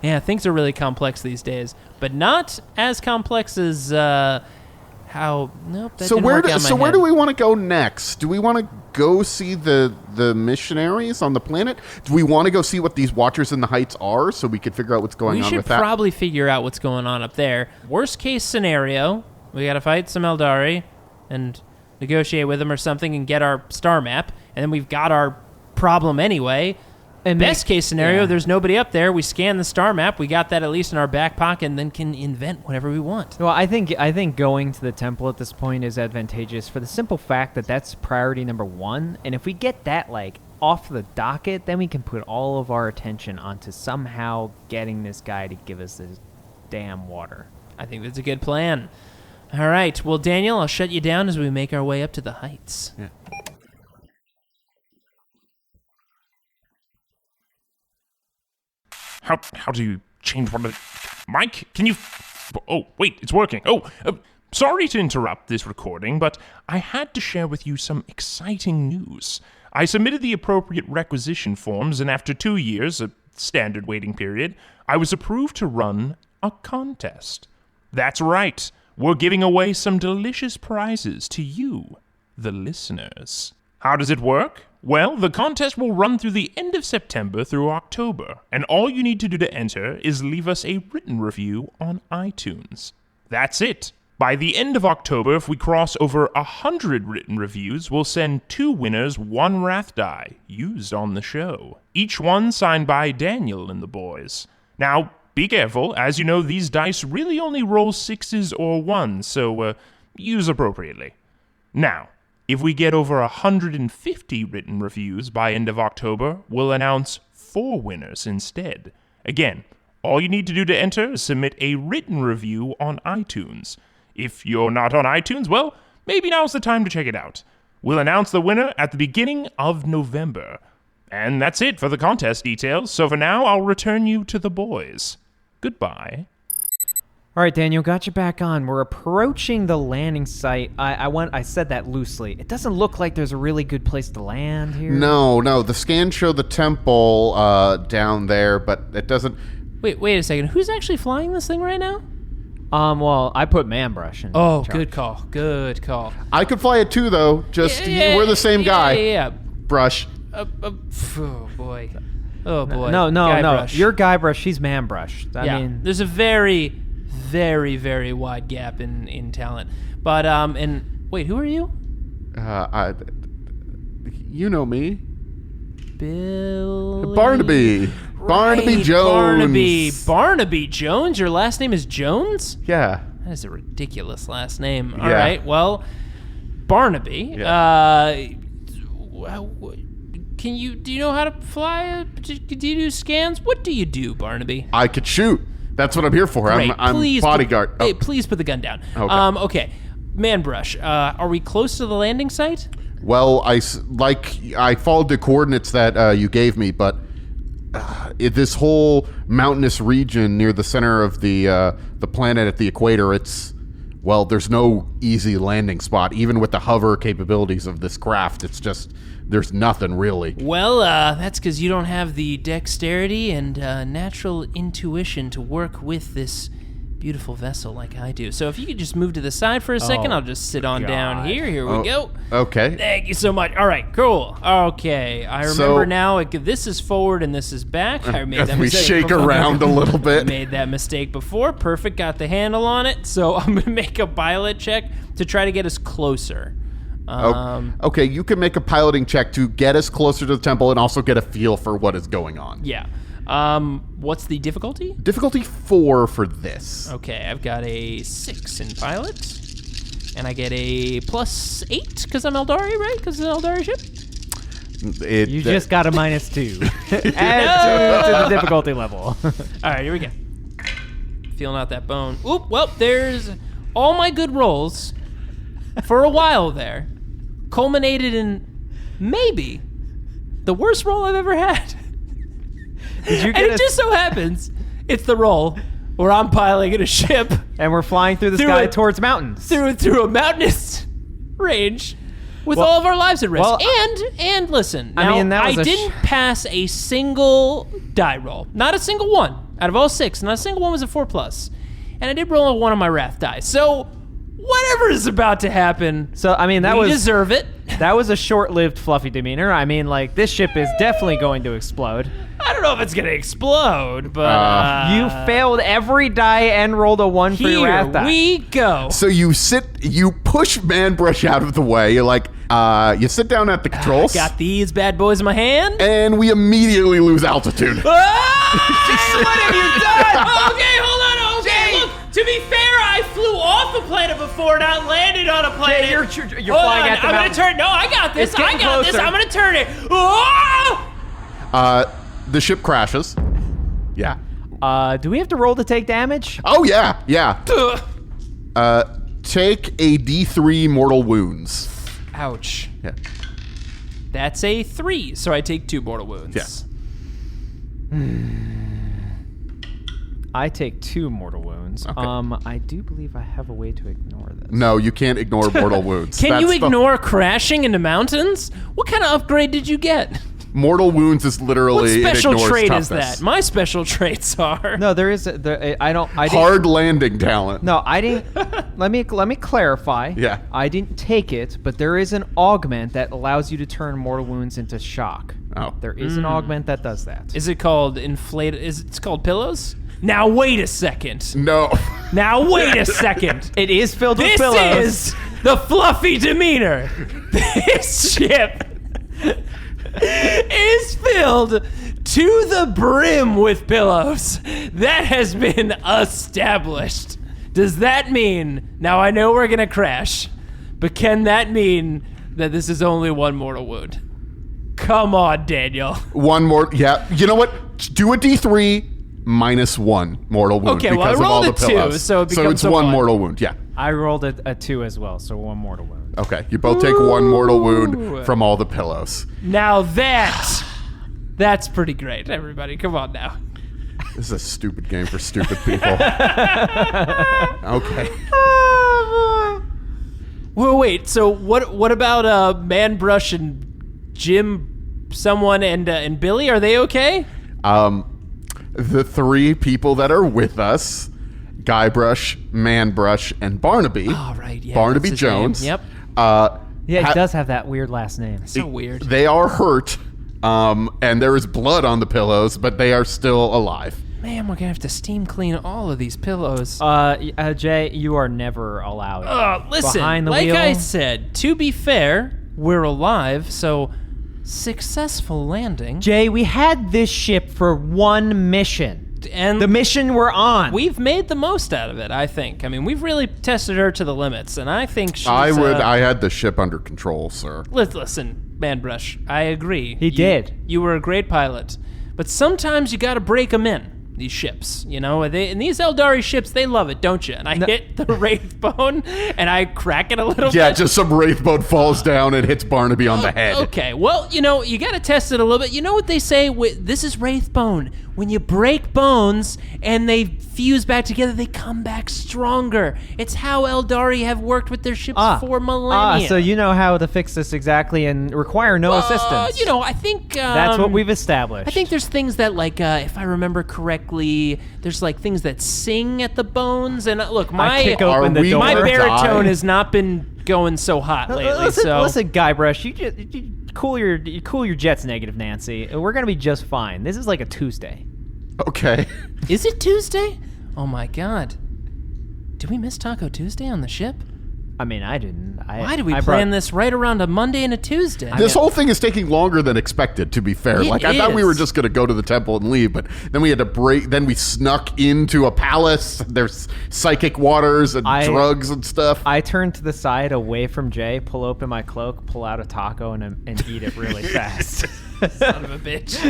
Yeah, things are really complex these days, but not as complex as how. Nope. That didn't work out in my Where head. do we want to go next? Do we want to go see the missionaries on the planet? Do we want to go see what these Watchers in the Heights are so we could figure out what's going We on should with that? probably figure out what's going on up there. Worst case scenario, we got to fight some Aeldari and negotiate with them or something and get our star map, and then we've got our problem anyway. And Best case scenario, yeah. there's nobody up there. We scan the star map. We got that at least in our back pocket, and then can invent whatever we want. Well, I think going to the temple at this point is advantageous for the simple fact that that's priority number one. And if we get that, like, off the docket, then we can put all of our attention onto somehow getting this guy to give us this damn water. I think that's a good plan. All right. Well, Daniel, I'll shut you down as we make our way up to the heights. Yeah. How do you change one of Mike, can you... Oh, wait, it's working. Sorry to interrupt this recording, but I had to share with you some exciting news. I submitted the appropriate requisition forms, and after 2 years, a standard waiting period, I was approved to run a contest. That's right. We're giving away some delicious prizes to you, the listeners. How does it work? Well, the contest will run through the end of September through October, and all you need to do to enter is leave us a written review on iTunes. That's it. By the end of October, if we cross over 100 written reviews, we'll send 2 winners 1 Wrath die, used on the show. Each one signed by Daniel and the boys. Now, be careful. As you know, these dice really only roll 6s or 1s, so use appropriately. Now, if we get over 150 written reviews by end of October, we'll announce 4 winners instead. Again, all you need to do to enter is submit a written review on iTunes. If you're not on iTunes, well, maybe now's the time to check it out. We'll announce the winner at the beginning of November. And that's it for the contest details, so for now, I'll return you to the boys. Goodbye. All right, Daniel, got you back on. We're approaching the landing site. I said that loosely. It doesn't look like there's a really good place to land here. No, the scans show the temple down there, but it doesn't... Wait a second. Who's actually flying this thing right now? Well, I put Man-Brush in Oh, charge. good call. I could fly it too, though. We're the same guy. Yeah. Brush. Oh, boy. Oh, boy. No. Guybrush. You're Guybrush. He's Man-Brush. I mean, there's a very, very, very wide gap in talent. But, and wait, who are you? You know me. Billy. Barnaby. Barnaby Right, Jones. Barnaby Jones? Your last name is Jones? Yeah. That is a ridiculous last name. All Yeah. right, well, Barnaby. Yeah. Do you know how to fly? Do you do scans? What do you do, Barnaby? I could shoot. That's what I'm here for. Great. I'm Please bodyguard. Hey, please put the gun down. Okay. Okay. Manbrush, are we close to the landing site? Well, I followed the coordinates that you gave me, but this whole mountainous region near the center of the planet at the equator, there's no easy landing spot. Even with the hover capabilities of this craft, it's just, there's nothing really. Well, that's because you don't have the dexterity and natural intuition to work with this beautiful vessel like I do. So if you could just move to the side for a second, I'll just sit on down here. Here we go. Okay. Thank you so much. All right, cool. Okay, I remember now. This is forward and this is back. I made that we mistake shake before. around a little bit. Made that mistake before. Perfect. Got the handle on it. So I'm gonna make a pilot check to try to get us closer. Okay, you can make a piloting check to get us closer to the temple and also get a feel for what is going on. Yeah. What's the difficulty? Difficulty 4 for this. Okay, I've got a 6 in pilot, and I get a +8 because I'm Aeldari, right? Because it's an Aeldari ship. You just got a -2. Add 2 to the difficulty level. All right, here we go. Feeling out that bone. Oop, well, there's all my good rolls for a while there culminated in maybe the worst roll I've ever had. And it just so happens it's the roll where I'm piloting a ship and we're flying through the sky towards mountains. Through a mountainous range with all of our lives at risk. Well, and listen, now, I didn't pass a single die roll. Not a single one. Out of all 6, not a single one was a 4+. And I did roll a 1 on my wrath die. So whatever is about to happen, so I mean, we deserve it. That was a short-lived fluffy demeanor. I mean, like, this ship is definitely going to explode. I don't know if it's going to explode, but... you failed every die and rolled a 1 for your wrath die. Here we go. So you push Manbrush out of the way. You're like, you sit down at the controls. Got these bad boys in my hand. And we immediately lose altitude. Ah! What have you done? Okay, hold on. Okay, look, to be fair, I flew off a planet before, not landed on a planet. You're flying at the mountain. I'm going to turn. No, I got this. I got this. I'm going to turn it. Oh! The ship crashes. Yeah. Do we have to roll to take damage? Oh, yeah. Take a D3 mortal wounds. Ouch. Yeah. That's a 3, so I take 2 mortal wounds. Yes. I take 2 mortal wounds. Okay. I do believe I have a way to ignore this. No, you can't ignore mortal wounds. Can you ignore crashing into mountains? What kind of upgrade did you get? Mortal wounds is literally what special it ignores trait toughness. is that? My special traits are No, there is. I didn't. Hard landing talent. No, I didn't. let me clarify. Yeah. I didn't take it, but there is an augment that allows you to turn mortal wounds into shock. Oh. There is an augment that does that. Is it called it's called pillows? Now wait a second. No. Now wait a second. It is filled with This pillows. is the fluffy demeanor. This ship is filled to the brim with pillows. That has been established. Does that mean, now I know we're going to crash, but can that mean that this is only 1 mortal wound? Come on, Daniel. 1 more. Yeah. You know what? Do a D3 -1 mortal wound. Okay, well, I because of all rolled the a 2, pillows. so it becomes it's a 1 1. mortal wound. Yeah. I rolled a 2 as well, so 1 mortal wound. Okay. You both take 1 mortal wound from all the pillows. Now that's pretty great, everybody. Come on now. This is a stupid game for stupid people. Okay. Well, wait. So what about Manbrush and Jim, someone, and Billy? Are they okay? The 3 people that are with us, Guybrush, Manbrush, and Barnaby. Oh, right. Yeah. Barnaby that's his name. Jones. Yep. Yeah, he does have that weird last name. So weird. They are hurt, and there is blood on the pillows, but they are still alive. Man, we're gonna have to steam clean all of these pillows. Jay, you are never allowed. Listen, behind the like wheel. I said, to be fair, we're alive, so successful landing. Jay, we had this ship for 1 mission. And the mission we're on. We've made the most out of it, I think. I mean, we've really tested her to the limits, and I think she's... I had the ship under control, sir. Listen, Manbrush, I agree. He did. You were a great pilot. But sometimes you gotta break them in. these ships, you know? And these Aeldari ships, they love it, don't you? And I hit the Wraith Bone, and I crack it a little bit. Yeah, just some Wraith Bone falls down and hits Barnaby on the head. Okay, well, you know, you got to test it a little bit. You know what they say? This is Wraith Bone. When you break bones and they fuse back together, they come back stronger. It's how Aeldari have worked with their ships for millennia. So you know how to fix this exactly and require no assistance. You know, I think... That's what we've established. I think there's things that, like, if I remember correctly, there's, like, things that sing at the bones. And, look, I kick open the door. my gonna baritone die? has not been going so hot lately. Listen, Guybrush, you cool your jets, negative Nancy. We're going to be just fine. This is like a Tuesday. Okay. Is it Tuesday? Oh, my God. Did we miss Taco Tuesday on the ship? I mean, I didn't. Why did we plan this right around a Monday and a Tuesday? This whole thing is taking longer than expected, to be fair. It I thought we were is. just going to go to the temple and leave, but then we had to break. Then we snuck into a palace. There's psychic waters and drugs and stuff. I turned to the side away from Jay, pull open my cloak, pull out a taco, and eat it really fast. Son of a bitch.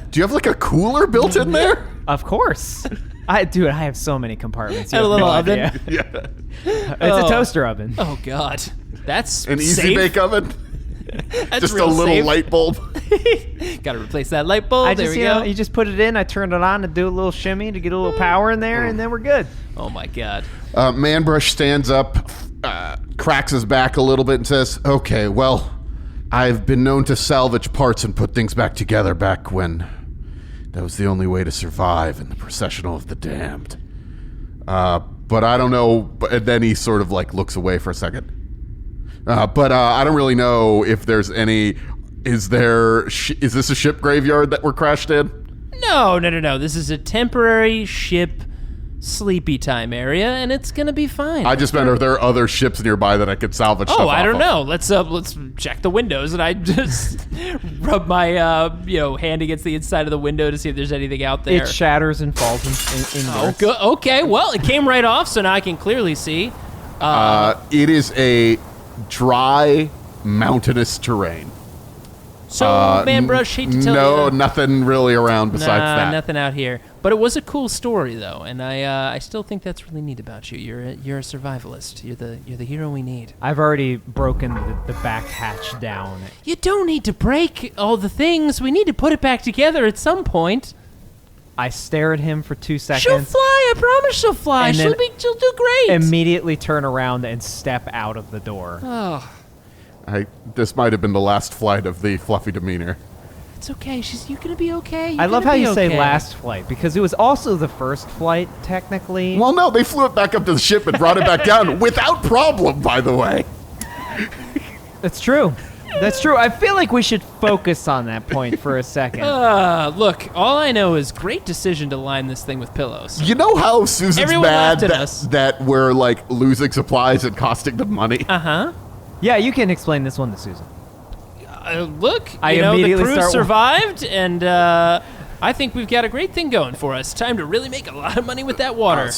Do you have like a cooler built in there? Of course. I have so many compartments. You And a have little no oven? idea. Yeah. It's a toaster oven. Oh, God. That's An easy safe. bake oven? That's Just a real little safe. light bulb? Got to replace that light bulb. There we go. You just put it in. I turned it on to do a little shimmy to get a little power in there, and then we're good. Oh, my God. Manbrush stands up, cracks his back a little bit and says, okay, well, I've been known to salvage parts and put things back together back when that was the only way to survive in the processional of the damned. But I don't know. And then he sort of like looks away for a second. But I don't really know if there's any. Is this a ship graveyard that we're crashed in? No. This is a temporary ship sleepy time area, and it's going to be fine. I just meant, are there other ships nearby that I could salvage stuff Oh, I off don't of? know. Let's check the windows, and I just rub my hand against the inside of the window to see if there's anything out there. It shatters and falls inwards. Oh, good. Okay, well, it came right off, so now I can clearly see. It is a dry, mountainous terrain. So, Manbrush, hate to tell you. No, nothing really around besides that. Nothing out here. But it was a cool story, though, and I still think that's really neat about you. You're a survivalist. You're the hero we need. I've already broken the back hatch down. You don't need to break all the things. We need to put it back together at some point. I stare at him for 2 seconds. She'll fly. I promise she'll fly. And then She'll do great. Immediately turn around and step out of the door. Oh, This might have been the last flight of the fluffy demeanor. it's okay. You're gonna be okay. I love how you say last flight, because it was also the first flight, technically. Well, no, they flew it back up to the ship and brought it back down without problem, by the way. That's true. That's true. I feel like we should focus on that point for a second. Look, all I know is great decision to line this thing with pillows. You know how Susan's Everyone mad laughed at us. that we're like losing supplies and costing them money? Uh-huh. Yeah, you can explain this one to Susan. Look, I the immediately crew start- survived, and I think we've got a great thing going for us. Time to really make a lot of money with that water.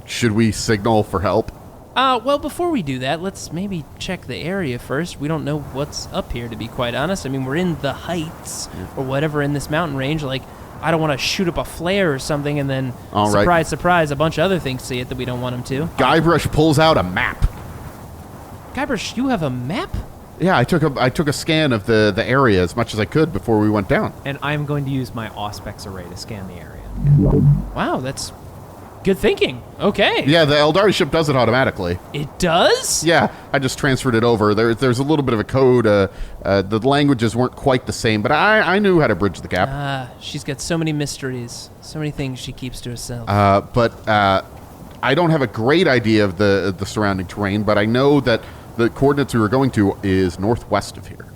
Should we signal for help? Well, before we do that, let's maybe check the area first. We don't know what's up here, to be quite honest. I mean, we're in the heights or whatever in this mountain range. Like, I don't want to shoot up a flare or something and then, All right. surprise, surprise, a bunch of other things see it that we don't want them to. Guybrush pulls out a map. Guybrush, you have a map? Yeah, I took a scan of the area as much as I could before we went down. And I'm going to use my Auspex array to scan the area. Wow, that's good thinking. Okay. Yeah, the Aeldari ship does it automatically. It does? Yeah, I just transferred it over. There's a little bit of a code. The languages weren't quite the same, but I knew how to bridge the gap. She's got so many mysteries, so many things she keeps to herself. But I don't have a great idea of the surrounding terrain, but I know that the coordinates we were going to is northwest of here.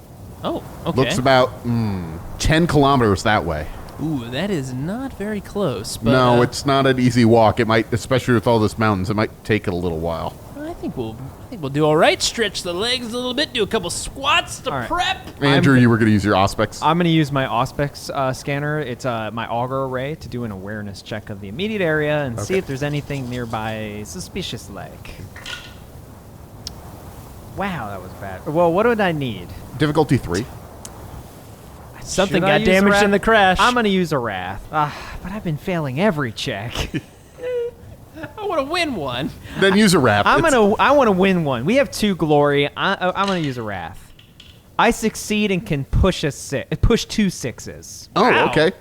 Oh, okay. Looks about 10 kilometers that way. Ooh, that is not very close. But, No, it's not an easy walk. It might, especially with all this mountains, it might take it a little while. I think we'll do all right. Stretch the legs a little bit. Do a couple squats to All right. prep. Andrew, you were going to use your Auspex. I'm going to use my Auspex scanner. It's my auger array to do an awareness check of the immediate area and see if there's anything nearby suspicious like. Wow, that was bad. Well, what would I need? Difficulty 3. Something Should I got use a damaged wrath? in the crash. I'm gonna use a wrath. But I've been failing every check. I want to win one. Then use a wrap. I want to win one. We have 2 glory. I'm gonna use a wrath. I succeed and can push 2 6s. Oh, Wow. okay.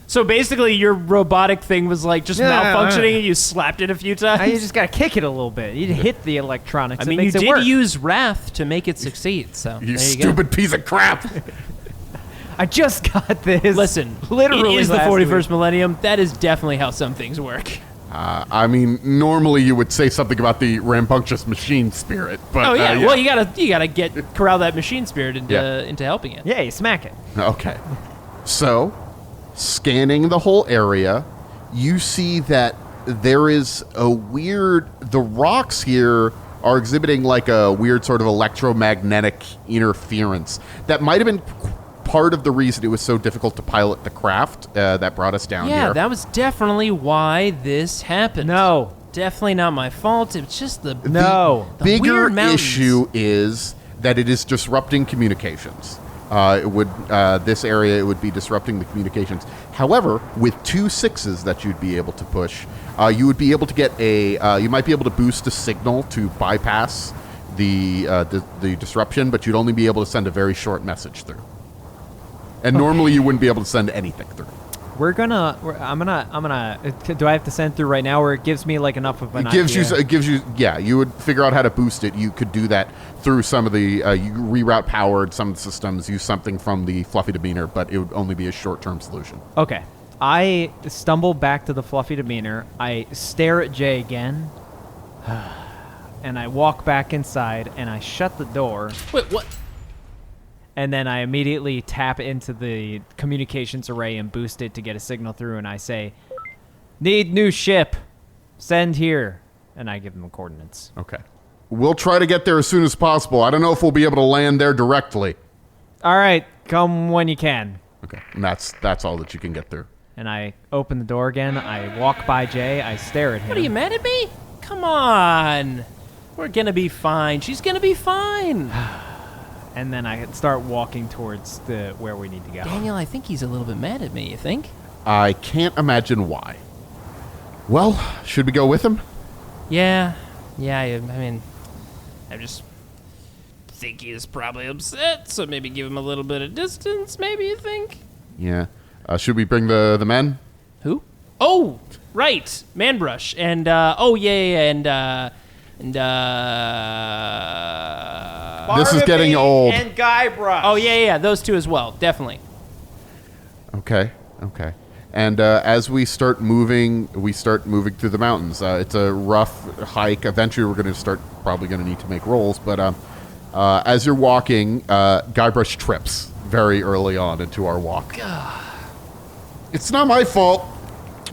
So basically, your robotic thing was like just malfunctioning, and you slapped it a few times. You just gotta kick it a little bit. You hit the electronics. I mean, it you makes it did work. use Wrath to make it succeed. So You there you go. stupid piece of crap. I just got this. Listen, literally it is the last 41st week. millennium. That is definitely how some things work. I mean, normally you would say something about the rambunctious machine spirit, but Oh yeah, well you gotta corral that machine spirit into Yeah. into helping it. Yeah, you smack it. Okay. So, scanning the whole area, you see that there is the rocks here are exhibiting like a weird sort of electromagnetic interference that might have been part of the reason it was so difficult to pilot the craft that brought us down Yeah, here. that was definitely why this happened. No. Definitely not my fault. It's just the No. the bigger weird mountains. issue is that it is disrupting communications. This area, it would be disrupting the communications. However, with 2 6s that you'd be able to push, you would be able to get you might be able to boost a signal to bypass the disruption, but you'd only be able to send a very short message through. And normally you wouldn't be able to send anything through. I'm gonna. Do I have to send through right now, or it gives me like enough of an idea? It gives you. Yeah, you would figure out how to boost it. You could do that through some of the. You reroute powered some of the systems. Use something from the fluffy demeanor, but it would only be a short-term solution. Okay. I stumble back to the fluffy demeanor. I stare at Jay again, and I walk back inside, and I shut the door. Wait, what? And then I immediately tap into the communications array and boost it to get a signal through, and I say, "Need new ship. Send here." And I give them the coordinates. Okay. We'll try to get there as soon as possible. I don't know if we'll be able to land there directly. All right, come when you can. Okay. And that's all that you can get through. And I open the door again. I walk by Jay. I stare at him. What are you mad at me? Come on. We're gonna be fine. She's gonna be fine. And then I start walking towards where we need to go. Daniel, I think he's a little bit mad at me, you think? I can't imagine why. Well, should we go with him? Yeah, I mean, I just think he's probably upset, so maybe give him a little bit of distance, maybe, you think? Yeah. Should we bring the men? Who? Oh, right, Manbrush, and, This is getting old. And Guybrush. oh, yeah, those two as well, definitely. Okay. And as we start moving through the mountains. It's a rough hike. Eventually, we're going to probably going to need to make rolls. But as you're walking, Guybrush trips very early on into our walk. It's not my fault.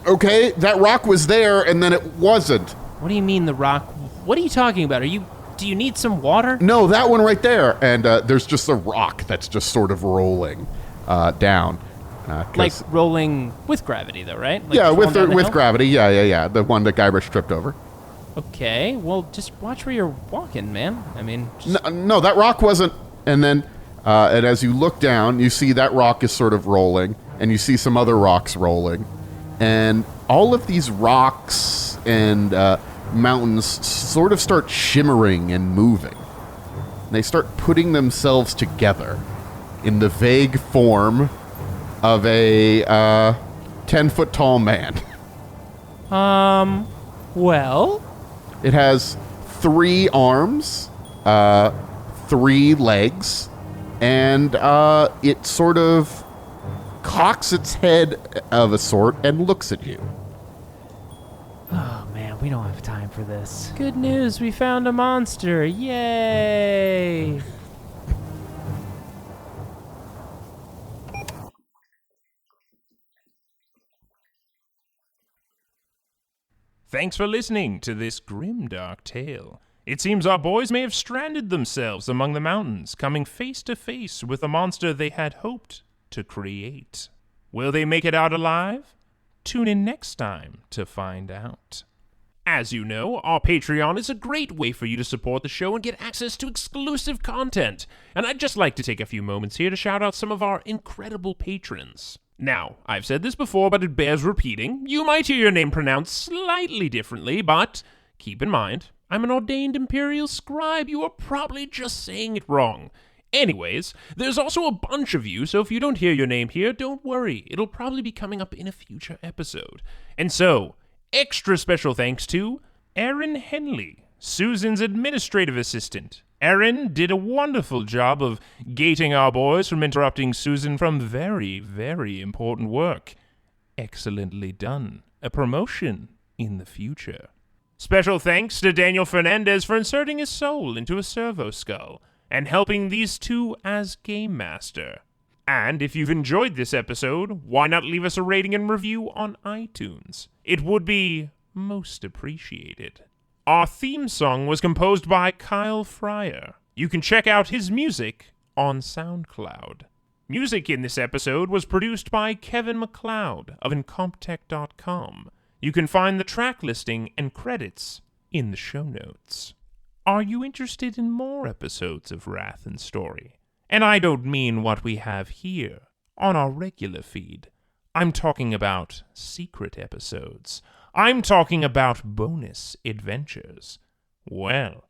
Okay, that rock was there, and then it wasn't. What do you mean the rock? What are you talking about? Do you need some water? No, that one right there. And there's just a rock that's just sort of rolling down. Like rolling with gravity, though, right? Like yeah, just rolling down the with hill? gravity. Yeah. The one that Guybrush tripped over. Okay, well, just watch where you're walking, man. I mean, just, No, that rock wasn't. And then, and as you look down, you see that rock is sort of rolling, and you see some other rocks rolling, and all of these rocks and mountains sort of start shimmering and moving. And they start putting themselves together in the vague form of a 10-foot tall man. well, It has 3 arms, 3 legs, and it sort of cocks its head of a sort and looks at you. Oh man, we don't have time for this. good news, we found a monster. Yay! Thanks for listening to this grimdark tale. It seems our boys may have stranded themselves among the mountains, coming face to face with a monster they had hoped to create. Will they make it out alive? Tune in next time to find out. As you know, our Patreon is a great way for you to support the show and get access to exclusive content. And I'd just like to take a few moments here to shout out some of our incredible patrons. Now, I've said this before, but it bears repeating. You might hear your name pronounced slightly differently, but keep in mind, I'm an ordained imperial scribe. You are probably just saying it wrong. Anyways, there's also a bunch of you, so if you don't hear your name here, don't worry. It'll probably be coming up in a future episode. And so, extra special thanks to Erin Henley, Susan's administrative assistant. Erin did a wonderful job of gating our boys from interrupting Susan from very, very important work. Excellently done. A promotion in the future. Special thanks to Daniel Fernandez for inserting his soul into a Servo skull and helping these two as Game Master. And if you've enjoyed this episode, why not leave us a rating and review on iTunes? It would be most appreciated. Our theme song was composed by Kyle Fryer. You can check out his music on SoundCloud. Music in this episode was produced by Kevin MacLeod of Incomptech.com. You can find the track listing and credits in the show notes. Are you interested in more episodes of Wrath and Story? And I don't mean what we have here on our regular feed. I'm talking about secret episodes. I'm talking about bonus adventures. Well,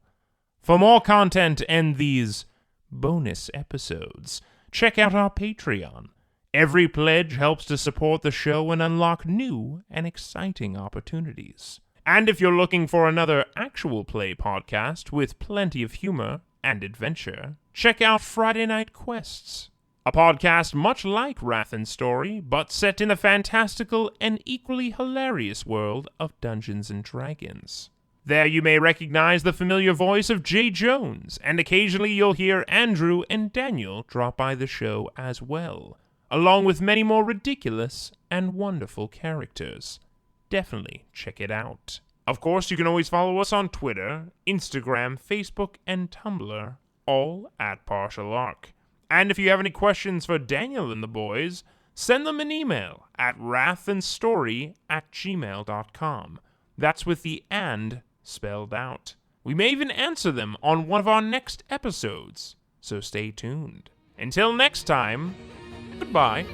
for more content and these bonus episodes, check out our Patreon. Every pledge helps to support the show and unlock new and exciting opportunities. And if you're looking for another actual play podcast with plenty of humor and adventure, check out Friday Night Quests, a podcast much like Wrath and Story, but set in the fantastical and equally hilarious world of Dungeons & Dragons. There you may recognize the familiar voice of Jay Jones, and occasionally you'll hear Andrew and Daniel drop by the show as well, along with many more ridiculous and wonderful characters. Definitely check it out. Of course, you can always follow us on Twitter, Instagram, Facebook, and Tumblr, all at Partial Arc. And if you have any questions for Daniel and the boys, send them an email at wrathandstory@gmail.com. That's with the "and" spelled out. We may even answer them on one of our next episodes, so stay tuned. Until next time, goodbye.